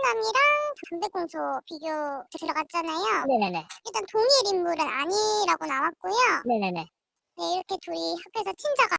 성남이랑 담배꽁초 비교 들어갔잖아요. 네네네. 일단 동일 인물은 아니라고 나왔고요. 네네네. 네, 이렇게 둘이 학교에서 친자가.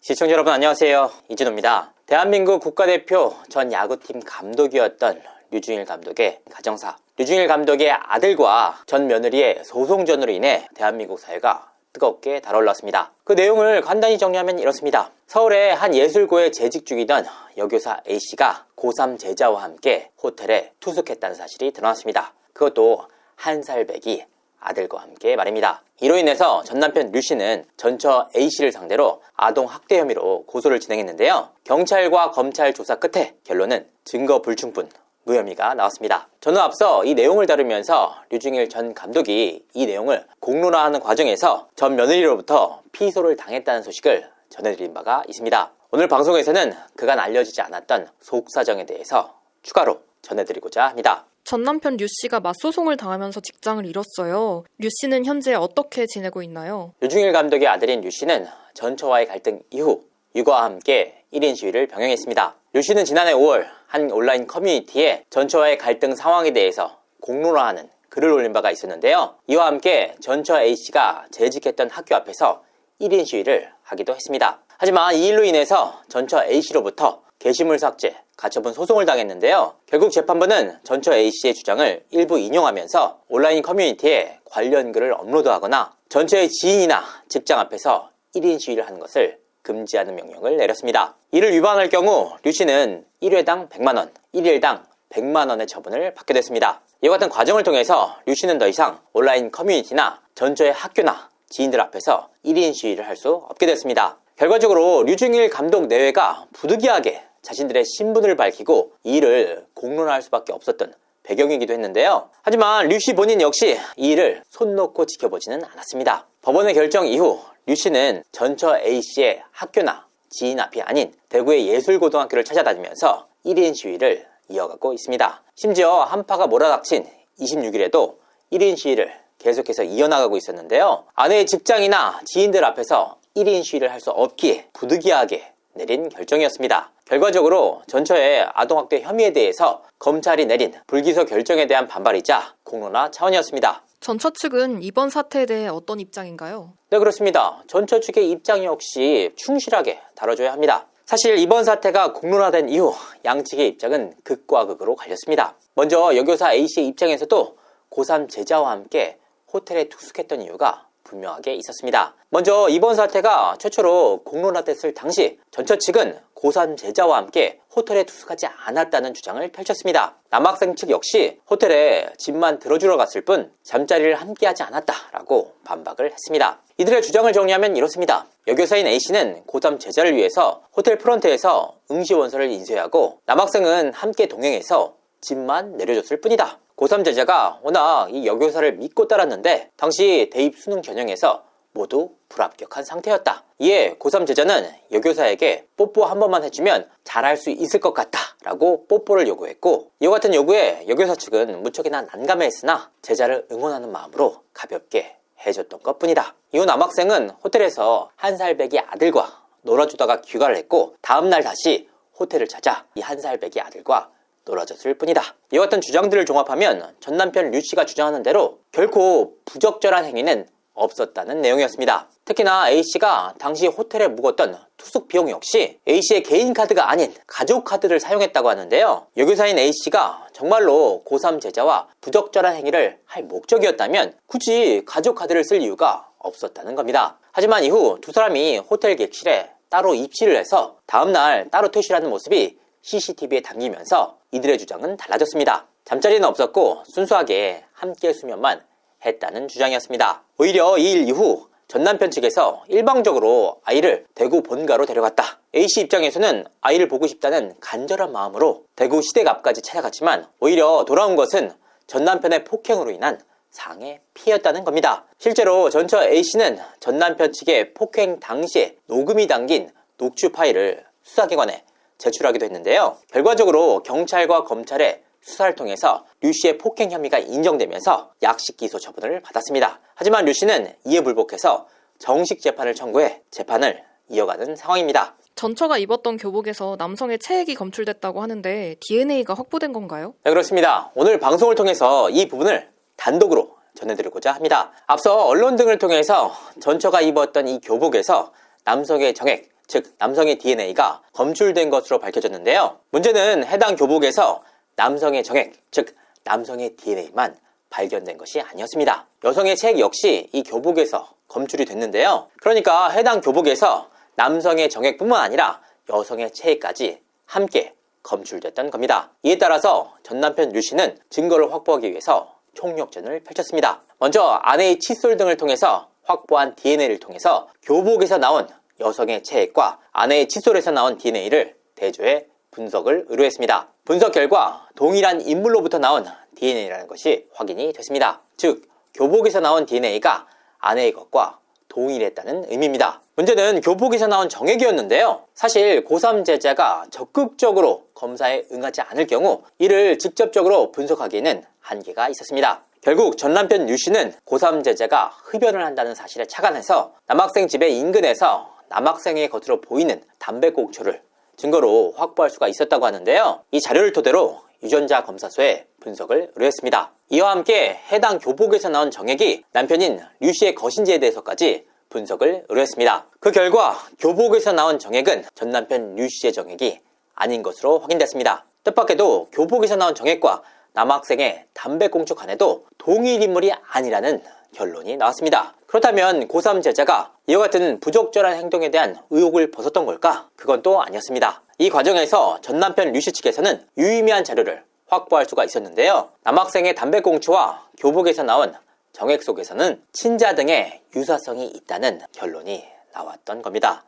시청자 여러분 안녕하세요. 이진호입니다. 대한민국 국가대표 전 야구팀 감독이었던 류중일 감독의 가정사, 류중일 감독의 아들과 전 며느리의 소송전으로 인해 대한민국 사회가 뜨겁게 달아올랐습니다. 그 내용을 간단히 정리하면 이렇습니다. 서울의 한 예술고에 재직 중이던 여교사 A씨가 고3 제자와 함께 호텔에 투숙했다는 사실이 드러났습니다. 그것도 한 살 배기 아들과 함께 말입니다. 이로 인해서 전남편 류씨는 전처 A씨를 상대로 아동학대 혐의로 고소를 진행했는데요. 경찰과 검찰 조사 끝에 결론은 증거 불충분, 무혐의가 나왔습니다. 저는 앞서 이 내용을 다루면서 류중일 전 감독이 이 내용을 공론화하는 과정에서 전 며느리로부터 피소를 당했다는 소식을 전해드린 바가 있습니다. 오늘 방송에서는 그간 알려지지 않았던 속사정에 대해서 추가로 전해드리고자 합니다. 전 남편 류 씨가 맞소송을 당하면서 직장을 잃었어요. 류 씨는 현재 어떻게 지내고 있나요? 류중일 감독의 아들인 류 씨는 전처와의 갈등 이후 육아와 함께 1인 시위를 병행했습니다. 류 씨는 지난해 5월 한 온라인 커뮤니티에 전처와의 갈등 상황에 대해서 공론화하는 글을 올린 바가 있었는데요. 이와 함께 전처 A씨가 재직했던 학교 앞에서 1인 시위를 하기도 했습니다. 하지만 이 일로 인해서 전처 A씨로부터 게시물 삭제, 가처분 소송을 당했는데요. 결국 재판부는 전처 A씨의 주장을 일부 인용하면서 온라인 커뮤니티에 관련 글을 업로드하거나 전처의 지인이나 직장 앞에서 1인 시위를 하는 것을 금지하는 명령을 내렸습니다. 이를 위반할 경우 류 씨는 1회당 100만원, 1일당 100만원의 처분을 받게 됐습니다. 이와 같은 과정을 통해서 류 씨는 더 이상 온라인 커뮤니티나 전처의 학교나 지인들 앞에서 1인 시위를 할 수 없게 됐습니다. 결과적으로 류중일 감독 내외가 부득이하게 자신들의 신분을 밝히고 이 일을 공론화할 수밖에 없었던 배경이기도 했는데요. 하지만 류 씨 본인 역시 이 일을 손 놓고 지켜보지는 않았습니다. 법원의 결정 이후 류 씨는 전처 A씨의 학교나 지인 앞이 아닌 대구의 예술고등학교를 찾아다니면서 1인 시위를 이어가고 있습니다. 심지어 한파가 몰아닥친 26일에도 1인 시위를 계속해서 이어나가고 있었는데요. 아내의 직장이나 지인들 앞에서 1인 시위를 할 수 없기에 부득이하게 내린 결정이었습니다. 결과적으로 전처의 아동학대 혐의에 대해서 검찰이 내린 불기소 결정에 대한 반발이자 공론화 차원이었습니다. 전처 측은 이번 사태에 대해 어떤 입장인가요? 네, 그렇습니다. 전처 측의 입장 역시 충실하게 다뤄줘야 합니다. 사실 이번 사태가 공론화된 이후 양측의 입장은 극과 극으로 갈렸습니다. 먼저 여교사 A씨의 입장에서도 고3 제자와 함께 호텔에 투숙했던 이유가 분명하게 있었습니다. 먼저 이번 사태가 최초로 공론화됐을 당시 전처 측은 고3 제자와 함께 호텔에 투숙하지 않았다는 주장을 펼쳤습니다. 남학생 측 역시 호텔에 짐만 들어주러 갔을 뿐 잠자리를 함께하지 않았다라고 반박을 했습니다. 이들의 주장을 정리하면 이렇습니다. 여교사인 A씨는 고3 제자를 위해서 호텔 프런트에서 응시원서를 인쇄하고 남학생은 함께 동행해서 짐만 내려줬을 뿐이다. 고3 제자가 워낙 이 여교사를 믿고 따랐는데 당시 대입 수능 전형에서 모두 불합격한 상태였다. 이에 고3 제자는 여교사에게 뽀뽀 한 번만 해주면 잘할 수 있을 것 같다 라고 뽀뽀를 요구했고, 이와 같은 요구에 여교사 측은 무척이나 난감해했으나 제자를 응원하는 마음으로 가볍게 해줬던 것 뿐이다. 이후 남학생은 호텔에서 한 살 배기 아들과 놀아주다가 귀가를 했고 다음날 다시 호텔을 찾아 이 한 살 배기 아들과 놀아줬을 뿐이다. 이와 같은 주장들을 종합하면 전 남편 류 씨가 주장하는 대로 결코 부적절한 행위는 없었다는 내용이었습니다. 특히나 A씨가 당시 호텔에 묵었던 투숙 비용 역시 A씨의 개인 카드가 아닌 가족 카드를 사용했다고 하는데요. 여교사인 A씨가 정말로 고3 제자와 부적절한 행위를 할 목적이었다면 굳이 가족 카드를 쓸 이유가 없었다는 겁니다. 하지만 이후 두 사람이 호텔 객실에 따로 입실을 해서 다음날 따로 퇴실하는 모습이 CCTV에 담기면서 이들의 주장은 달라졌습니다. 잠자리는 없었고 순수하게 함께 수면만 했다는 주장이었습니다. 오히려 이 일 이후 전 남편 측에서 일방적으로 아이를 대구 본가로 데려갔다. A씨 입장에서는 아이를 보고 싶다는 간절한 마음으로 대구 시댁 앞까지 찾아갔지만 오히려 돌아온 것은 전 남편의 폭행으로 인한 상해 피해였다는 겁니다. 실제로 전처 A씨는 전 남편 측의 폭행 당시에 녹음이 담긴 녹취 파일을 수사기관에 제출하기도 했는데요. 결과적으로 경찰과 검찰의 수사를 통해서 류 씨의 폭행 혐의가 인정되면서 약식 기소 처분을 받았습니다. 하지만 류 씨는 이에 불복해서 정식 재판을 청구해 재판을 이어가는 상황입니다. 전처가 입었던 교복에서 남성의 체액이 검출됐다고 하는데 DNA가 확보된 건가요? 네, 그렇습니다. 오늘 방송을 통해서 이 부분을 단독으로 전해드리고자 합니다. 앞서 언론 등을 통해서 전처가 입었던 이 교복에서 남성의 정액, 즉 남성의 DNA가 검출된 것으로 밝혀졌는데요. 문제는 해당 교복에서 남성의 정액, 즉 남성의 DNA만 발견된 것이 아니었습니다. 여성의 체액 역시 이 교복에서 검출이 됐는데요. 그러니까 해당 교복에서 남성의 정액뿐만 아니라 여성의 체액까지 함께 검출됐던 겁니다. 이에 따라서 전 남편 류 씨는 증거를 확보하기 위해서 총력전을 펼쳤습니다. 먼저 아내의 칫솔 등을 통해서 확보한 DNA를 통해서 교복에서 나온 여성의 체액과 아내의 칫솔에서 나온 DNA를 대조해 분석을 의뢰했습니다. 분석 결과 동일한 인물로부터 나온 DNA라는 것이 확인이 됐습니다. 즉, 교복에서 나온 DNA가 아내의 것과 동일했다는 의미입니다. 문제는 교복에서 나온 정액이었는데요. 사실 고3 제자가 적극적으로 검사에 응하지 않을 경우 이를 직접적으로 분석하기에는 한계가 있었습니다. 결국 전 남편 류 씨는 고3 제자가 흡연을 한다는 사실에 착안해서 남학생 집의 인근에서 남학생의 것으로 보이는 담배꽁초를 증거로 확보할 수가 있었다고 하는데요. 이 자료를 토대로 유전자 검사소에 분석을 의뢰했습니다. 이와 함께 해당 교복에서 나온 정액이 남편인 류 씨의 것인지에 대해서까지 분석을 의뢰했습니다. 그 결과 교복에서 나온 정액은 전 남편 류 씨의 정액이 아닌 것으로 확인됐습니다. 뜻밖에도 교복에서 나온 정액과 남학생의 담배꽁초 간에도 동일 인물이 아니라는 결론이 나왔습니다. 그렇다면 고3 제자가 이와 같은 부적절한 행동에 대한 의혹을 벗었던 걸까? 그건 또 아니었습니다. 이 과정에서 전 남편 류 씨 측에서는 유의미한 자료를 확보할 수가 있었는데요. 남학생의 담배꽁초와 교복에서 나온 정액 속에서는 친자 등의 유사성이 있다는 결론이 나왔던 겁니다.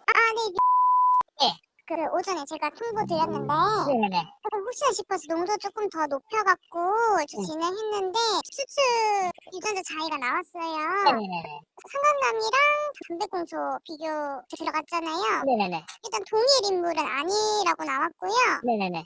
네. 그 오전에 제가 통보 드렸는데 네네네. 혹시나 싶어서 농도 조금 더 높여갖고 진행했는데 수출 유전자 차이가 나왔어요. 네네네. 상간남이랑 담배꽁초 비교 들어갔잖아요. 네네네. 일단 동일 인물은 아니라고 나왔고요. 네네네.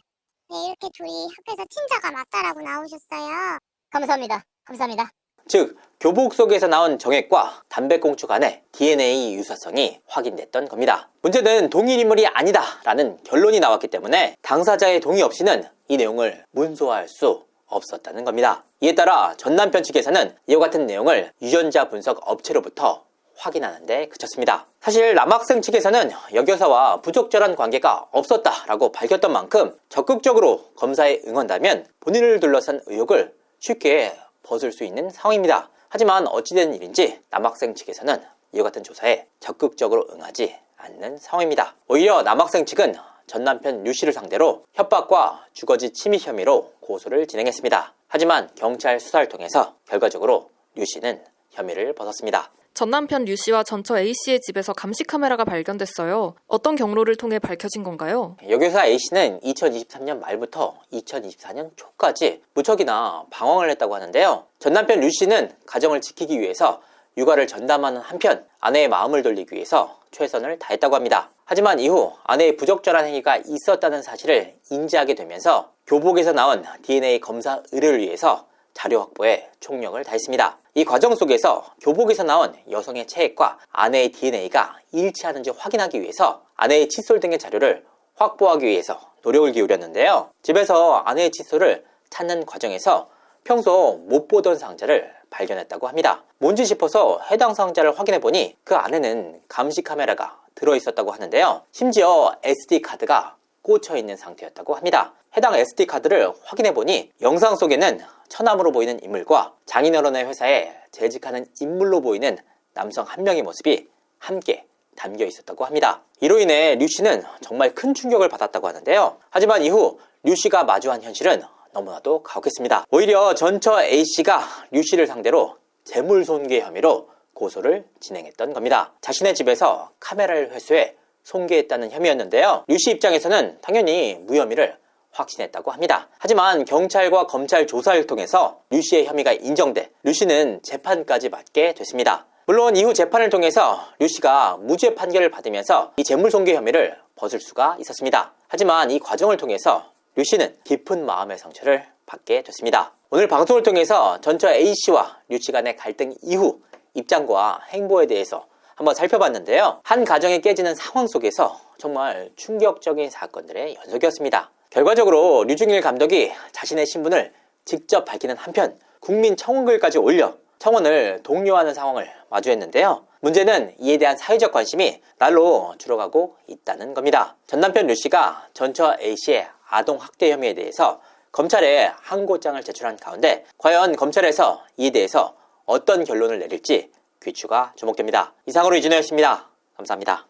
네, 이렇게 둘이 학교에서 친자가 맞다라고 나오셨어요. 감사합니다. 감사합니다. 즉, 교복 속에서 나온 정액과 담배꽁초 간의 DNA 유사성이 확인됐던 겁니다. 문제는 동일 인물이 아니다 라는 결론이 나왔기 때문에 당사자의 동의 없이는 이 내용을 문서화할 수 없었다는 겁니다. 이에 따라 전 남편 측에서는 이와 같은 내용을 유전자 분석 업체로부터 확인하는 데 그쳤습니다. 사실 남학생 측에서는 여교사와 부적절한 관계가 없었다라고 밝혔던 만큼 적극적으로 검사에 응한다면 본인을 둘러싼 의혹을 쉽게 벗을 수 있는 상황입니다. 하지만 어찌된 일인지 남학생 측에서는 이와 같은 조사에 적극적으로 응하지 않는 상황입니다. 오히려 남학생 측은 전 남편 류 씨를 상대로 협박과 주거지 침입 혐의로 고소를 진행했습니다. 하지만 경찰 수사를 통해서 결과적으로 류 씨는 혐의를 벗었습니다. 전 남편 류 씨와 전처 A 씨의 집에서 감시 카메라가 발견됐어요. 어떤 경로를 통해 밝혀진 건가요? 여교사 A씨는 2023년 말부터 2024년 초까지 무척이나 방황을 했다고 하는데요. 전 남편 류 씨는 가정을 지키기 위해서 육아를 전담하는 한편 아내의 마음을 돌리기 위해서 최선을 다했다고 합니다. 하지만 이후 아내의 부적절한 행위가 있었다는 사실을 인지하게 되면서 교복에서 나온 DNA 검사 의뢰를 위해서 자료 확보에 총력을 다했습니다. 이 과정 속에서 교복에서 나온 여성의 체액과 아내의 DNA가 일치하는지 확인하기 위해서 아내의 칫솔 등의 자료를 확보하기 위해서 노력을 기울였는데요. 집에서 아내의 칫솔을 찾는 과정에서 평소 못 보던 상자를 발견했다고 합니다. 뭔지 싶어서 해당 상자를 확인해보니 그 안에는 감시 카메라가 들어있었다고 하는데요. 심지어 SD카드가 꽂혀있는 상태였다고 합니다. 해당 SD카드를 확인해보니 영상 속에는 처남으로 보이는 인물과 장인어른의 회사에 재직하는 인물로 보이는 남성 한 명의 모습이 함께 담겨 있었다고 합니다. 이로 인해 류 씨는 정말 큰 충격을 받았다고 하는데요. 하지만 이후 류 씨가 마주한 현실은 너무나도 가혹했습니다. 오히려 전처 A 씨가 류 씨를 상대로 재물손괴 혐의로 고소를 진행했던 겁니다. 자신의 집에서 카메라를 회수해 손괴했다는 혐의였는데요. 류 씨 입장에서는 당연히 무혐의를 확신했다고 합니다. 하지만 경찰과 검찰 조사를 통해서 류 씨의 혐의가 인정돼 류 씨는 재판까지 받게 됐습니다. 물론 이후 재판을 통해서 류 씨가 무죄 판결을 받으면서 이 재물손괴 혐의를 벗을 수가 있었습니다. 하지만 이 과정을 통해서 류 씨는 깊은 마음의 상처를 받게 됐습니다. 오늘 방송을 통해서 전처 A씨와 류 씨 간의 갈등 이후 입장과 행보에 대해서 한번 살펴봤는데요. 한 가정이 깨지는 상황 속에서 정말 충격적인 사건들의 연속이었습니다. 결과적으로 류중일 감독이 자신의 신분을 직접 밝히는 한편 국민청원글까지 올려 청원을 독려하는 상황을 마주했는데요. 문제는 이에 대한 사회적 관심이 날로 줄어가고 있다는 겁니다. 전 남편 류 씨가 전처 A 씨의 아동 학대 혐의에 대해서 검찰에 항고장을 제출한 가운데 과연 검찰에서 이에 대해서 어떤 결론을 내릴지 귀추가 주목됩니다. 이상으로 이준호였습니다. 감사합니다.